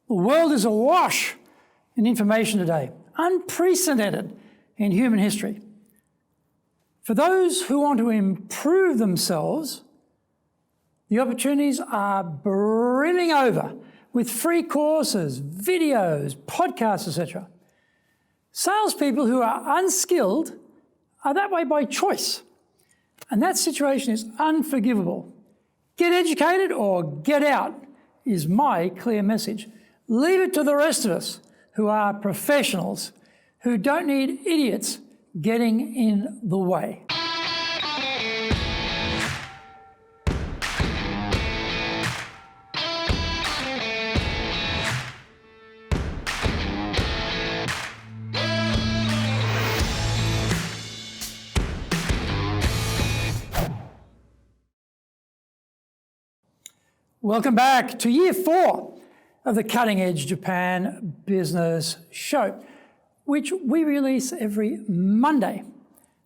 The world is awash in information today, unprecedented in human history. For those who want to improve themselves, the opportunities are brimming over with free courses, videos, podcasts, etc. Salespeople who are unskilled are that way by choice, and that situation is unforgivable. Get educated or get out is my clear message. Leave it to the rest of us who are professionals, who don't need idiots getting in the way. Welcome back to year 4 of the Cutting Edge Japan Business Show, which we release every Monday.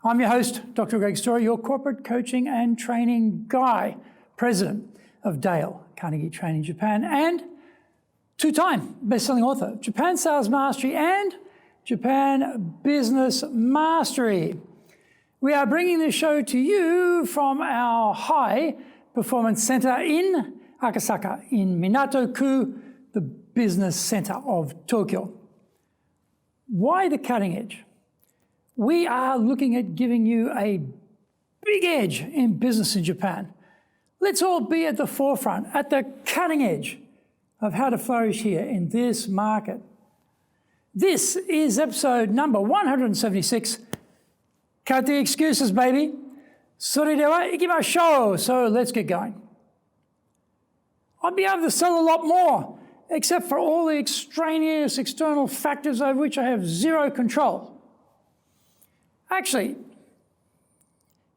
I'm your host, Dr. Greg Story, your corporate coaching and training guy, president of Dale Carnegie Training Japan, and two-time best-selling author, Japan Sales Mastery and Japan Business Mastery. We are bringing this show to you from our High Performance Center in Akasaka, in Minato-ku, the business center of Tokyo. Why the cutting edge? We are looking at giving you a big edge in business in Japan. Let's all be at the forefront, at the cutting edge of how to flourish here in this market. This is episode number 176. Cut the excuses, baby. それでは行きましょう. So let's get going. I'd be able to sell a lot more, except for all the extraneous external factors over which I have zero control. Actually,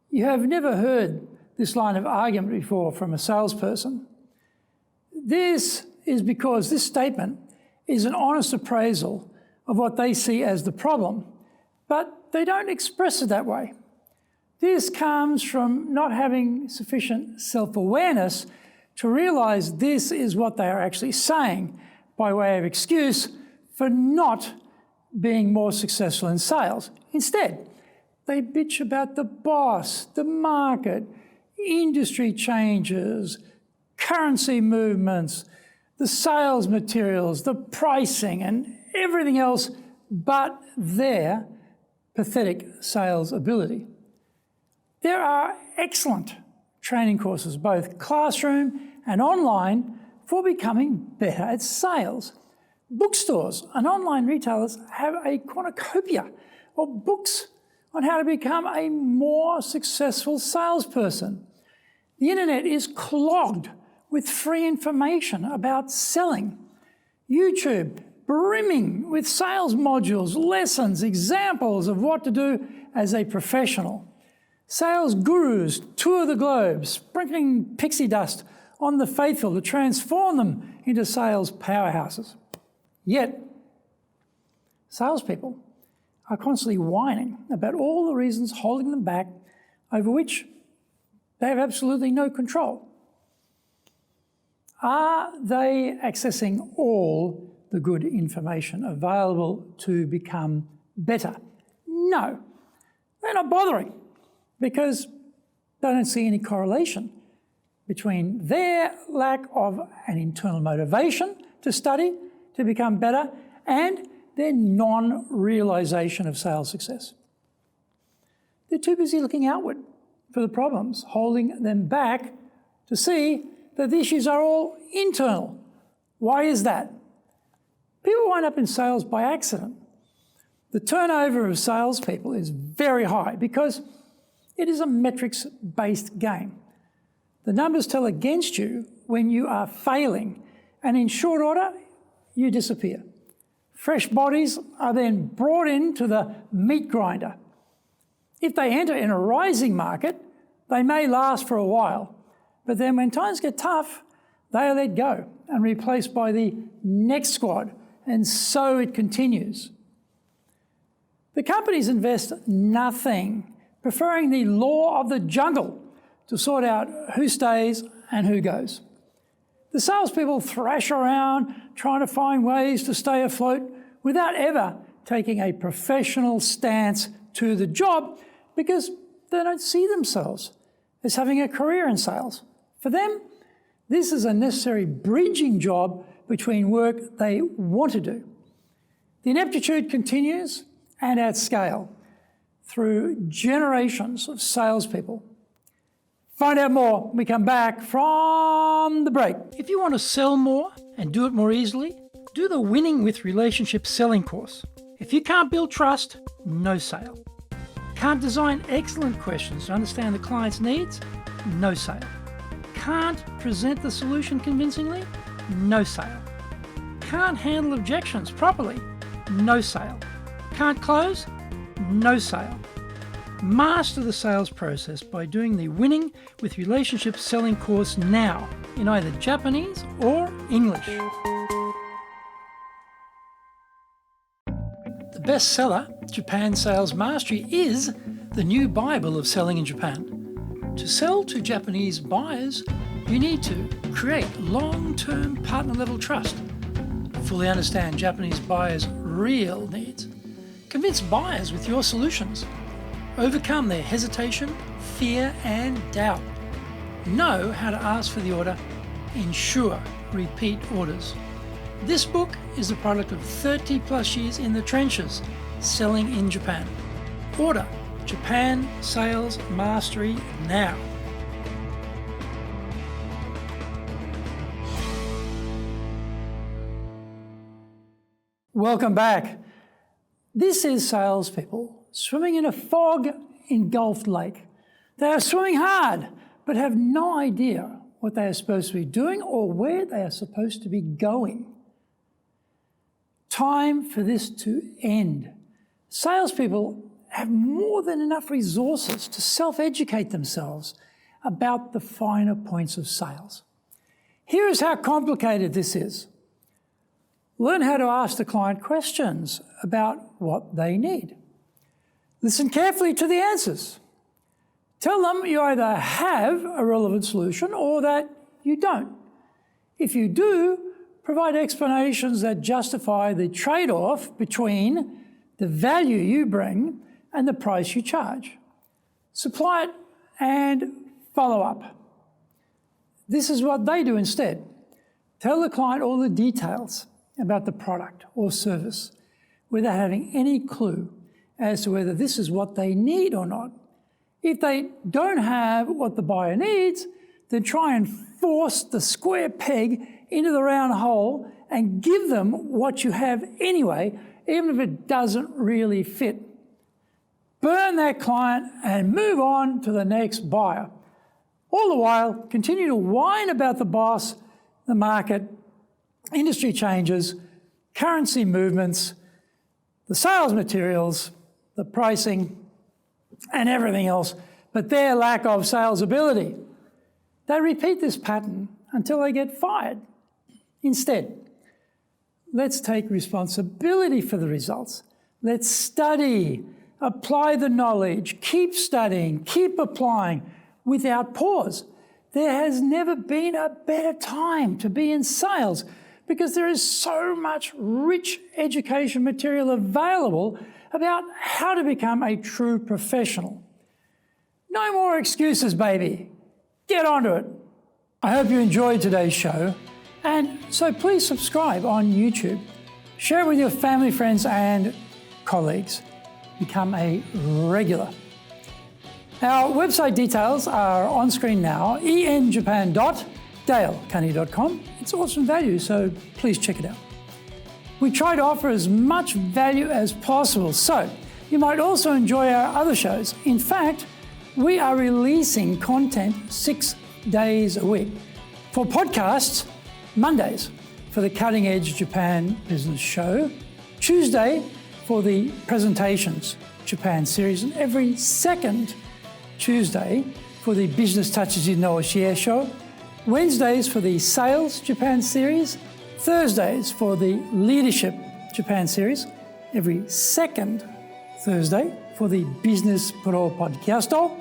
you have never heard this line of argument before from a salesperson. This is because this statement is an honest appraisal of what they see as the problem, but they don't express it that way. This comes from not having sufficient self-awareness to realize this is what they are actually saying by way of excuse for not being more successful in sales. Instead, they bitch about the boss, the market, industry changes, currency movements, the sales materials, the pricing, and everything else but their pathetic sales ability. There are excellent training courses, both classroom and online, for becoming better at sales. Bookstores and online retailers have a cornucopia of books on how to become a more successful salesperson. The internet is clogged with free information about selling. YouTube brimming with sales modules, lessons, examples of what to do as a professional. Sales gurus tour the globe, sprinkling pixie dust on the faithful to transform them into sales powerhouses. Yet, salespeople are constantly whining about all the reasons holding them back, over which they have absolutely no control. Are they accessing all the good information available to become better? No, they're not bothering, because they don't see any correlation between their lack of an internal motivation to study, to become better, and their non-realization of sales success. They're too busy looking outward for the problems holding them back to see that the issues are all internal. Why is that? People wind up in sales by accident. The turnover of salespeople is very high because it is a metrics-based game. The numbers tell against you when you are failing, and in short order, you disappear. Fresh bodies are then brought into the meat grinder. If they enter in a rising market, they may last for a while, but then when times get tough, they are let go and replaced by the next squad, and so it continues. The companies invest nothing, preferring the law of the jungle to sort out who stays and who goes. The salespeople thrash around trying to find ways to stay afloat without ever taking a professional stance to the job because they don't see themselves as having a career in sales. For them, this is a necessary bridging job between work they want to do. The ineptitude continues and at scale through generations of salespeople. Find out more when we come back from the break. If you want to sell more and do it more easily, do the Winning with Relationships selling course. If you can't build trust, no sale. Can't design excellent questions to understand the client's needs, no sale. Can't present the solution convincingly, no sale. Can't handle objections properly, no sale. Can't close, no sale. Master the sales process by doing the Winning with Relationships selling course now in either Japanese or English. The bestseller, Japan Sales Mastery, is the new Bible of selling in Japan. To sell to Japanese buyers, you need to create long-term partner-level trust, fully understand Japanese buyers' real needs, convince buyers with your solutions, overcome their hesitation, fear, and doubt, know how to ask for the order, ensure repeat orders. This book is the product of 30 plus years in the trenches selling in Japan. Order Japan Sales Mastery now. Welcome back. This is salespeople swimming in a fog-engulfed lake. They are swimming hard, but have no idea what they are supposed to be doing or where they are supposed to be going. Time for this to end. Salespeople have more than enough resources to self-educate themselves about the finer points of sales. Here is how complicated this is. Learn how to ask the client questions about what they need. Listen carefully to the answers. Tell them you either have a relevant solution or that you don't. If you do, provide explanations that justify the trade-off between the value you bring and the price you charge. Supply it and follow up. This is what they do instead. Tell the client all the details about the product or service without having any clue as to whether this is what they need or not. If they don't have what the buyer needs, then try and force the square peg into the round hole and give them what you have anyway, even if it doesn't really fit. Burn that client and move on to the next buyer. All the while, continue to whine about the boss, the market, industry changes, currency movements, the sales materials, the pricing, and everything else, but their lack of sales ability. They repeat this pattern until they get fired. Instead, let's take responsibility for the results. Let's study, apply the knowledge, keep studying, keep applying without pause. There has never been a better time to be in sales because there is so much rich education material available about how to become a true professional. No more excuses, baby. Get onto it. I hope you enjoyed today's show, and so please subscribe on YouTube. Share it with your family, friends, and colleagues. Become a regular. Our website details are on screen now, enjapan.dalecarnegie.com. It's awesome value, so please check it out. We try to offer as much value as possible, so you might also enjoy our other shows. In fact, we are releasing content 6 days a week. For podcasts, Mondays for the Cutting Edge Japan Business Show, Tuesday for the Presentations Japan series, and every second Tuesday for the Business Touches You Know Share Show, Wednesdays for the Sales Japan series, Thursdays for the Leadership Japan series, every second Thursday for the Business Pro Podcasto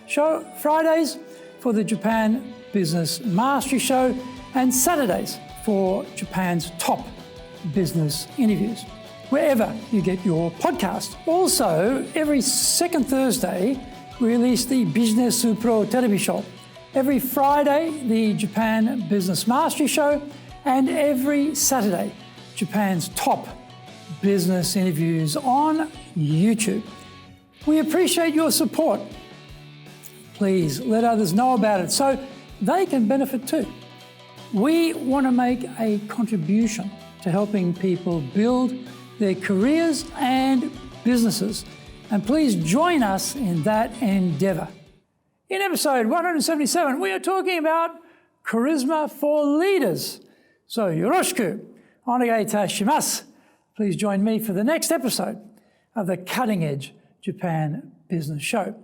show, Fridays for the Japan Business Mastery Show, and Saturdays for Japan's top business interviews, wherever you get your podcast. Also, every second Thursday, we release the Business Pro Television Show. Every Friday, the Japan Business Mastery Show, and every Saturday, Japan's top business interviews on YouTube. We appreciate your support. Please let others know about it so they can benefit too. We want to make a contribution to helping people build their careers and businesses. And please join us in that endeavor. In episode 177, we are talking about charisma for leaders. So, yoroshiku onegai itashimasu. Please join me for the next episode of the Cutting Edge Japan Business Show.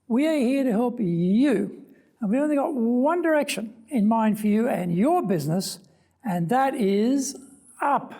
We are here to help you, and we've only got one direction in mind for you and your business, and that is up.